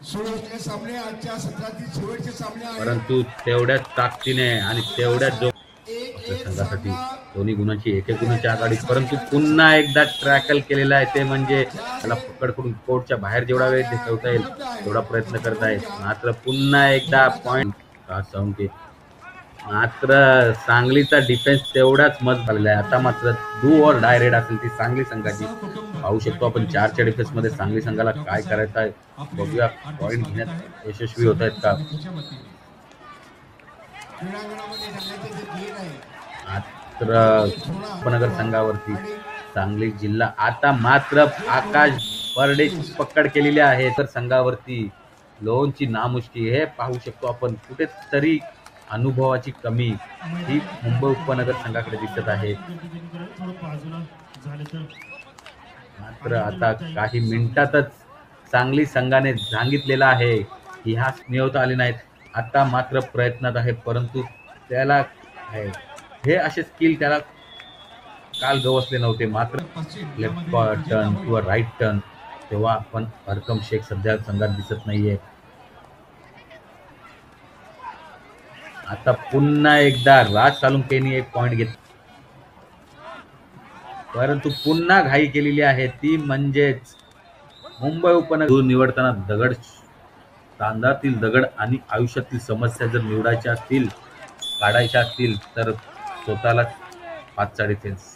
सुरुवातीचे सामने आजच्या सत्रातील शेवटचे सामने आहेत, परंतु तेवढ्याच ताकदीने आणि तेवढ्याच जो आपल्या एक संघासाठी सामना दोन्ही गुणांची एक गुणाची आघाडी, परंतु पुन्हा एकदा ट्रॅकल केलेला आहे. ते म्हणजे त्याला पकड करून कोर्टच्या बाहेर जेवढा वेळ ठेवता येईल तेवढा प्रयत्न करत आहेत. मात्र पुन्हा एकदा पॉइंट मात्र सांगलीचा डिफेन्स तेवढाच मजबूत झालेला आहे. आता मात्र डू ऑर डाय रेड असेल ती सांगली संघाची. पाहू शकतो आपण 4च्या डिफेन्स मध्ये सांगली संघाला काय करायचं आहे. बघूया पॉइंट घेण्यात यशस्वी होत आहेत का. मात्र उपनगर संघावरती सांगली जिल्हा आता मात्र आकाश बर्डेची पकड केलेली आहे. तर संघावरती लोनची नामुष्की हे पाहू शकतो आपण. कुठेतरी अनुभवाची कमी ही मुंबई उपनगर संघाकडे दिसत आहे. मात्र आता काही मिनिटातच सांगली संघाने सांगितलेला आहे की ह्या मिळवता आले नाहीत. आता मात्र प्रयत्नात आहे, परंतु त्याला हे असे स्किल त्याला काल गवसले नव्हते. मात्र लेफ्ट टर्न किंवा राईट टर्न तेव्हा आपण हरकम शेख सध्या संघात दिसत नाहीये. आता पुन्हा एकदा राज सालुंकेनी एक पॉइंट घेतला, परंतु पुन्हा घाई केलेली आहे. ती म्हणजेच मुंबई उपनगर निवडताना दगड, तांदळातील दगड आणि आयुष्यातील समस्या जर निवडायच्या असतील, काढायच्या असतील तर स्वतःला 5चा डिफेन्स.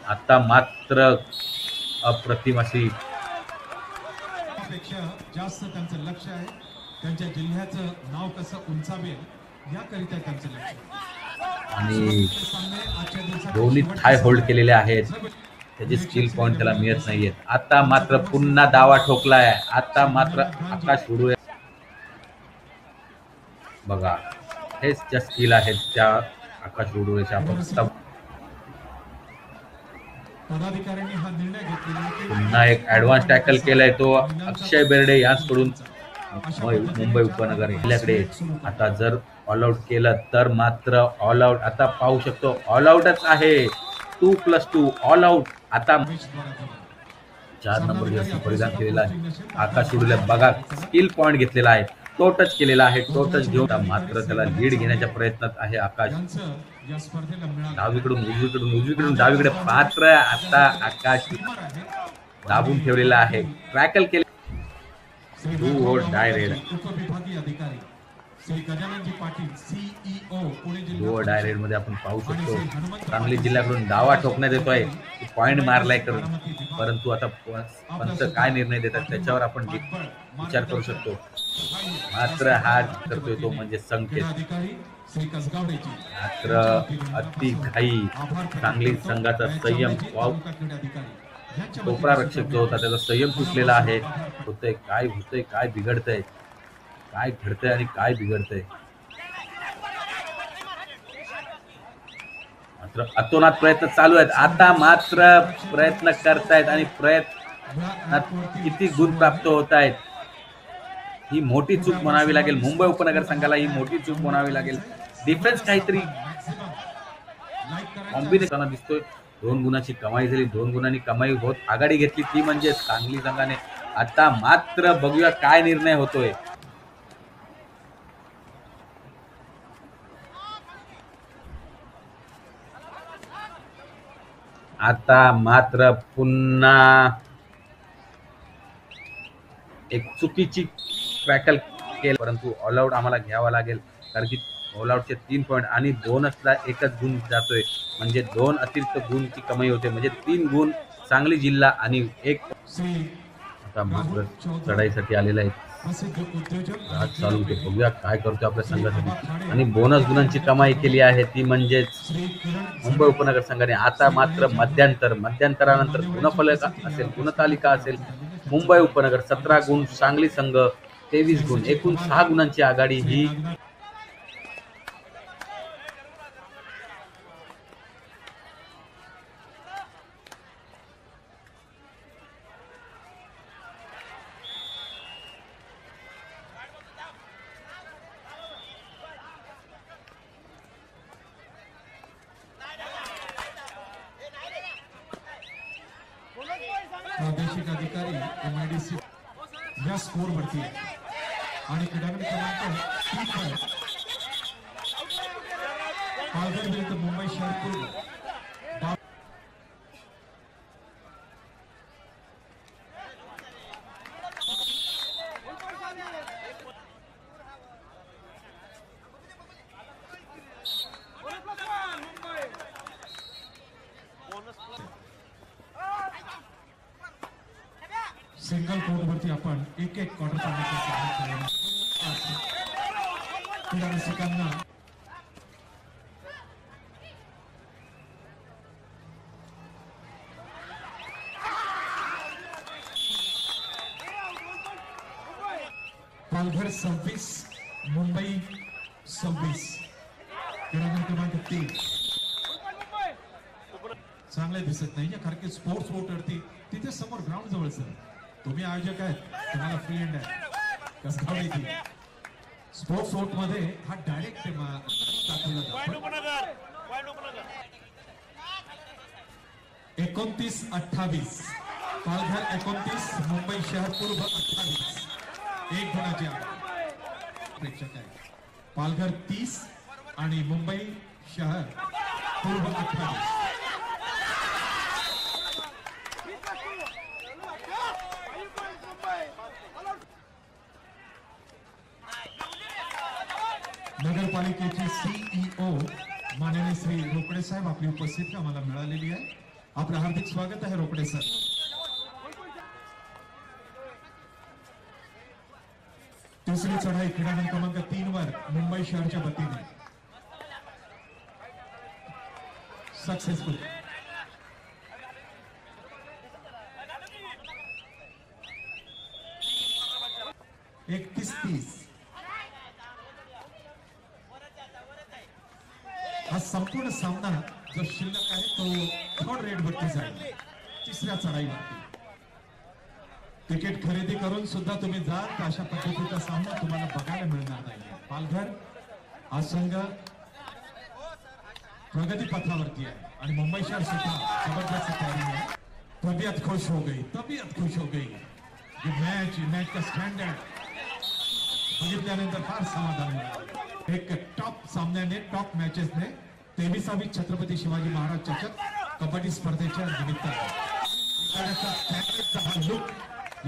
आता मात्र अप्रतिम अशी जास्त त्यांचं लक्ष आहे. त्यांच्या जिल्ह्याचं नाव कसं उंचावेल याकरिता त्यांचं लक्ष आणि दोन्ही थाय होल्ड केलेले आहेत. त्याचे स्किल पॉइंट त्याला मिळत नाहीयेत. आता मात्र पुन्हा दावा ठोकलाय. आता मात्र आकाश उडूया बघा, हेच ज्या स्किल आहेत त्या आकाश उडूच्या. आपण पदाधिकाऱ्यांनी हा निर्णय घेतलेला. पुन्हा एक ऍडव्हान्स टॅकल केलाय तो अक्षय बेर्डे यांकडून मुंबई उपनगर आपल्याकडे. आता जर ऑल आउट केलं तर मात्र ऑल आउट. आता पाहू शकतो ऑल आउटच आहे. 2+2 ऑल आउट. आता 4 नंबर जर्सी परिधान केलेला आहे आकाश उडूला. बघा स्किल पॉइंट घेतलेला आहे, तो टच केलेला आहे. तो टच घेऊन मात्र त्याला लीड घेण्याच्या प्रयत्नात आहे आकाश. डावीकडून उजवीकडून, उजवीकडून डावीकडे. मात्र आता आकाश दाबून ठेवलेला आहे. ट्रॅकल केले. Do or die red. उपविभागीय अधिकारी श्री गजाननजी पाटील CEO पुणे डू जिल्हा ऑर डाय रेड मध्ये आपण पाहू शकतो सांगली जिल्ह्याकडून दावा ठोकण्यात येतोय. पॉइंट मारलाय करून, परंतु आता पंच काय निर्णय देतात त्याच्यावर आपण विचार करू शकतो. मात्र हा करतोय तो म्हणजे संकेत. मात्र अति घाई सांगली संघाचा संयम, कोपरा रक्षक जो होता त्याचा संयम तुटलेला आहे. होतंय काय, होतंय काय, बिघडतंय काय, घडतंय आणि काय बिघडतंय. मात्र अतोनात प्रयत्न चालू आहेत. आता मात्र प्रयत्न करतायत आणि प्रयत्नात किती गुण प्राप्त होत आहेत ही मोठी चूक म्हणावी लागेल. मुंबई उपनगर संघाला ही मोठी चूक म्हणावी लागेल. डिफेन्स काहीतरी कॉम्बिनेशन दिसतोय. 2 गुणाची कमाई झाली. 2 गुणांनी कमाई होत आघाडी घेतली ती म्हणजे सांगली संघाने. आता मात्र बघूया काय निर्णय होतोय. आता मात्र पुन्हा एक चुकीची ट्रॅकल केली, परंतु ऑल आउट आम्हाला घ्यावा लागेल कारण की ऑल आउटचे 3 पॉइंट आणि बोनसला एकच गुण जातोय. म्हणजे 2 अतिरिक्त गुणची कमाई होते. म्हणजे 3 गुण सांगली जिल्हा आणि 1. आता मात्र चढाईसाठी आलेला आहे राज चालू ते. बघूया काय करतो आपल्या संघासाठी. आणि बोनस गुणांची कमाई केली आहे ती म्हणजेच मुंबई उपनगर संघाने. आता मात्र मध्यंतरानंतर गुणफलक असेल, गुणतालिका असेल. मुंबई उपनगर 17 गुण, सांगली संघ 23 गुण, एकूण 6 गुणांची आघाडी ही प्रादेशिक प्रादेशिक अधिकारी MIDC या स्कोर वरती आहे आणि क्रीडांगण क्रमांक 3 वर पालघर विरुद्ध मुंबई शहर पूर्व सिंगल कोर्ट वरती आपण एक क्वार्टर फायनल क्रीडा रसिकांना पालघर 26 मुंबई 26 क्रीडांगण क्रमांक 3 चांगले दिसत नाही कारण की स्पोर्ट्स वोटरती तिथे समोर ग्राउंड जवळ सर तुम्ही आयोजक आहेत तुम्हाला फ्री हँड आहे कसं स्पोर्ट्स वोट मध्ये हा डायरेक्ट दाखवला जातो 29-28 पालघर 29 मुंबई शहर पूर्व 28 एक गुणाची प्रेक्षक आहे पालघर 30 आणि मुंबई शहर पूर्व 28 नगरपालिकेचे CEO माननीय श्री रोकडे साहेब आपली उपस्थिती आम्हाला मिळालेली आहे आपलं हार्दिक स्वागत आहे रोकडे सर तिसरी चढाई क्रीडांगण क्रमांक 3 वर मुंबई शहरच्या वतीने सक्सेसफुल एक 30 हा संपूर्ण सामना जो शिल्लक आहे तो थर्ड रेड वरती जाईल तिसऱ्या चढाईवरती तिकीट खरेदी करून सुद्धा तुम्ही जाल तर अशा पद्धतीचा सामना तुम्हाला बघायला मिळणार नाही पालघर हा संघ प्रगती पथावरती आहे आणि मुंबई शहर सुद्धा जबरदस्त तयारी आहे तबीयत खुश हो गई ये मैच का स्टँडर्ड बघितल्यानंतर फार समाधान मिळालं एक टॉप सामन्याने टॉप मॅचेसने 23वी छत्रपती शिवाजी महाराज चषक कबड्डी स्पर्धेच्या निमित्ताने लुक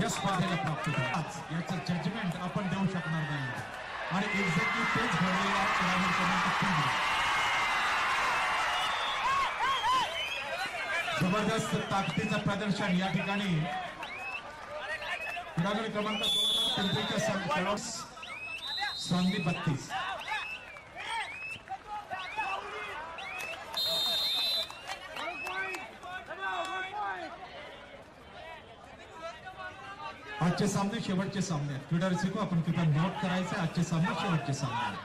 या स्पर्धेला प्राप्त झाला याचं जजमेंट आपण देऊ शकणार नाही आणि एक्झॅक्टली तेच घडलेलं आहे क्रीडांगण क्रमांक 3 जबरदस्त ताकदीचं प्रदर्शन या ठिकाणी क्रीडांगण क्रमांक 2 पिंपरीच्या सांगली 32 आजचे सामने शेवटचे सामने क्रीडा रसिको आपण कृपया नोट करायचे आजचे सामने शेवटचे सामने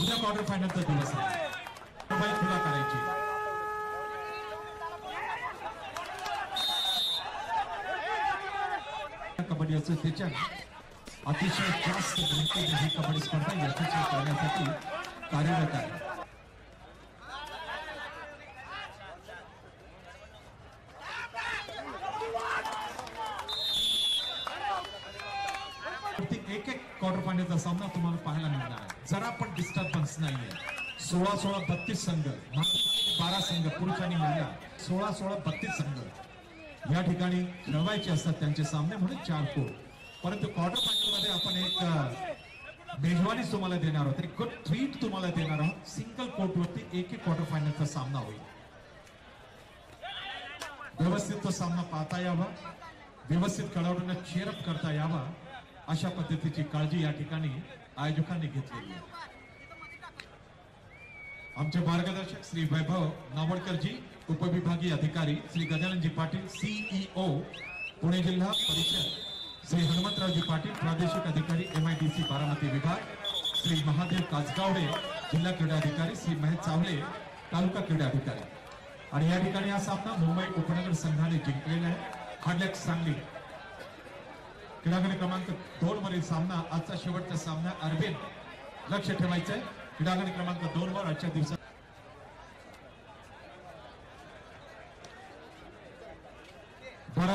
उद्या क्वार्टर फायनलचा दिवस आहे खुला करायची कबड्डी असोसिएशन अतिशय जास्त ही कबड्डी स्पर्धा यशस्वी करण्यासाठी कार्यरत आहे एक क्वार्टर फायनलचा सामना तुम्हाला पाहायला मिळणार आहे जरा पण डिस्टर्बन्स नाहीये 16-16 32 संघ 12 संघ पुरुष आणि महिला 16-16 32 संघ या ठिकाणी खेळवायचे असतात त्यांचे सामने म्हणून 4 कोट परंतु क्वार्टर फायनल मध्ये आपण एक मेजवानी तुम्हाला देणार आहोत एक गुड ट्रीट तुम्हाला देणार आहोत सिंगल कोर्ट वरती एक क्वार्टर फायनलचा सामना होईल व्यवस्थित तो सामना पाहता यावा व्यवस्थित खेळाडूंना चेअरअप करता यावा अशा पद्धतीची काळजी या ठिकाणी आयोजकांनी घेतलेली आहे आमचे मार्गदर्शक श्री वैभव नावडकरजी उपविभागीय अधिकारी श्री गजाननजी पाटील CEO पुणे जिल्हा परिषद श्री हनुमंतरावजी पाटील प्रादेशिक अधिकारी MIDC बारामती विभाग श्री महादेव काजगावडे जिल्हा क्रीडा अधिकारी श्री महेश चावले तालुका क्रीडा अधिकारी आणि या ठिकाणी हा सामना मुंबई उपनगर संघाने जिंकलेला आहे हार्डलॅक सांगली क्रीडांगण क्रमांक 2 वरील सामना आजचा शेवटचा सामना अरविंद लक्ष ठेवायचंय क्रीडांगण क्रमांक 2 वर आजच्या दिवसात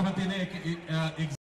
माझ्या वतीने एक